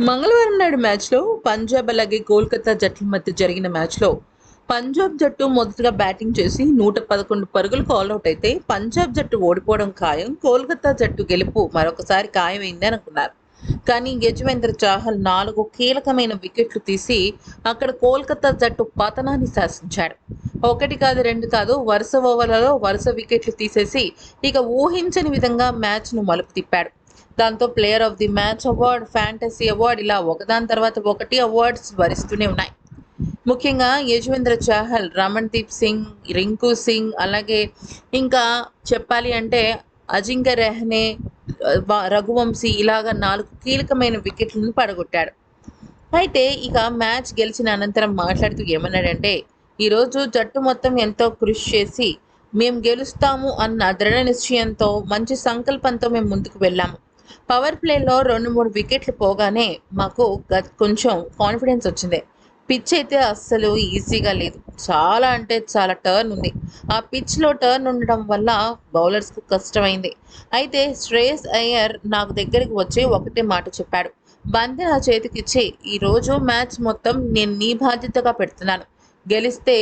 మంగళవారం నాడు మ్యాచ్లో పంజాబ్ అలాగే కోల్కతా జట్ల మధ్య జరిగిన మ్యాచ్లో పంజాబ్ జట్టు మొదటగా బ్యాటింగ్ చేసి 111 పరుగులకు ఆల్అౌట్ అయితే పంజాబ్ జట్టు ఓడిపోవడం ఖాయం, కోల్కతా జట్టు గెలుపు మరొకసారి ఖాయమైంది అనుకున్నారు. కానీ యజ్వేంద్ర చాహల్ 4 కీలకమైన వికెట్లు తీసి అక్కడ కోల్కతా జట్టు పతనాన్ని శాసించాడు. ఒకటి కాదు రెండు కాదు, వరుస ఓవర్లలో వరుస వికెట్లు తీసేసి ఇక ఊహించని విధంగా మ్యాచ్ను మలుపు తిప్పాడు. దాంతో player of the match award, fantasy award ఇలా ఒకదాని తర్వాత ఒకటి అవార్డ్స్ వరిస్తూనే ఉన్నాయి. ముఖ్యంగా యజ్వేంద్ర చాహల్, రమణ్దీప్ సింగ్, రింకు సింగ్ అలాగే ఇంకా చెప్పాలి అంటే అజింక్య రెహనే, రఘువంశీ ఇలాగ 4 కీలకమైన వికెట్లను పడగొట్టాడు. అయితే ఇక మ్యాచ్ గెలిచిన అనంతరం మాట్లాడుతూ ఏమన్నాడంటే, ఈరోజు జట్టు మొత్తం ఎంతో కృషి చేసి మేము గెలుస్తాము అన్న దృఢ నిశ్చయంతో మంచి సంకల్పంతో మేము ముందుకు వెళ్ళాము. పవర్ ప్లేలో 2-3 వికెట్లు పోగానే మాకు కొంచెం కాన్ఫిడెన్స్ వచ్చింది. పిచ్ అయితే అస్సలు ఈజీగా లేదు. చాలా అంటే చాలా టర్న్ ఉంది. ఆ పిచ్లో టర్న్ ఉండడం వల్ల బౌలర్స్కు కష్టమైంది. అయితే శ్రేయస్ అయ్యర్ నాకు దగ్గరికి వచ్చి ఒకటే మాట చెప్పాడు. బంతి నా చేతికిచ్చి ఈరోజు మ్యాచ్ మొత్తం నేను నీ బాధ్యతగా పెడుతున్నాను. గెలిస్తే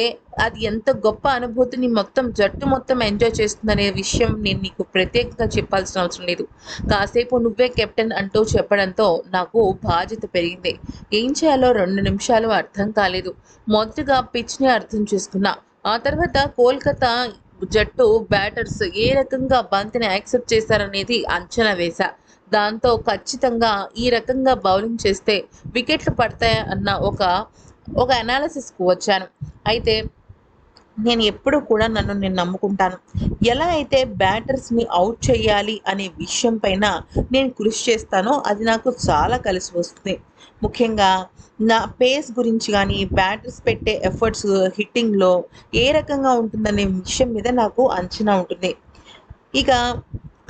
అది ఎంత గొప్ప అనుభూతిని మొత్తం జట్టు మొత్తం ఎంజాయ్ చేస్తుందనే విషయం నేను నీకు ప్రత్యేకంగా చెప్పాల్సిన అవసరం లేదు. కాసేపు నువ్వే కెప్టెన్ అంటూ చెప్పడంతో నాకు బాధ్యత పెరిగింది. ఏం చేయాలో 2 నిమిషాలు అర్థం కాలేదు. మొదటగా పిచ్ని అర్థం చేసుకున్నా. ఆ తర్వాత కోల్కతా జట్టు బ్యాటర్స్ ఏ రకంగా బంతిని యాక్సెప్ట్ చేశారనేది అంచనా వేశా. దాంతో ఖచ్చితంగా ఈ రకంగా బౌలింగ్ చేస్తే వికెట్లు పడతాయి అన్న ఒక అనాలిసిస్‌కి వచ్చాను. అయితే నేను ఎప్పుడూ కూడా నన్ను నేను నమ్ముకుంటాను. ఎలా అయితే బ్యాటర్స్‌ని ఔట్ చేయాలి అనే విషయం పైన నేను కృషి చేస్తానో అది నాకు చాలా కలిసి వస్తుంది. ముఖ్యంగా నా పేస్ గురించి గానీ, బ్యాటర్స్ పెట్టే ఎఫర్ట్స్ హిట్టింగ్‌లో ఏ రకంగా ఉంటుందనే విషయం మీద నాకు అంచనా ఉంటుంది. ఇక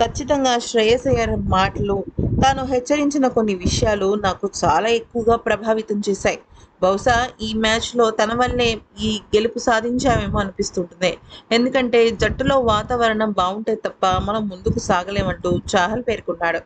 ఖచ్చితంగా శ్రేయస్ అయ్యర్ మాటలు, తాను హెచ్చరించిన కొన్ని విషయాలు నాకు చాలా ఎక్కువగా ప్రభావితం చేశాయి. బహుశా ఈ మ్యాచ్‌లో తన వల్లే ఈ గెలుపు సాధించామేమో అనిపిస్తుంటుంది. ఎందుకంటే జట్టులో వాతావరణం బావుంటే తప్ప మనం ముందుకు సాగలేమంటూ చాహల్ పేర్కొన్నాడు.